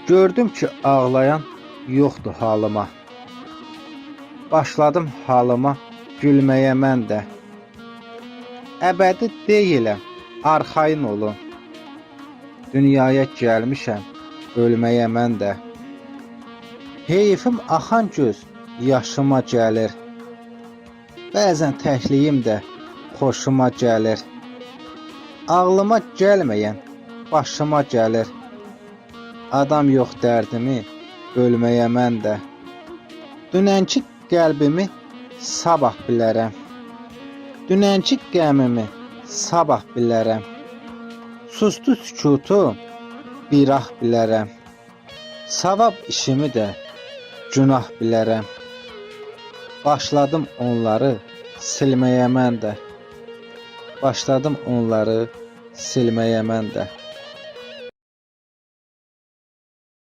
Gördüm ki ağlayan yoxdur halıma. Başladım halıma gülməyə mən də. Əbədi deyiləm, arxayın olun. Dünyaya gəlmişəm, ölməyə mən də. Heyfim axan göz yaşıma gəlir. Bəzən təkliyim də xoşuma gəlir. Ağlıma gəlməyən başıma gəlir. Adam yox dərdimi bölməyə mən də. Dünənki qəlbimi sabah bilərəm. Dünənki qəmimi sabah bilərəm. Sustu sükutu bir ah bilərəm. Savab işimi də günah bilərəm. Başladım onları silməyə mən də. Başladım onları silməyə mən də.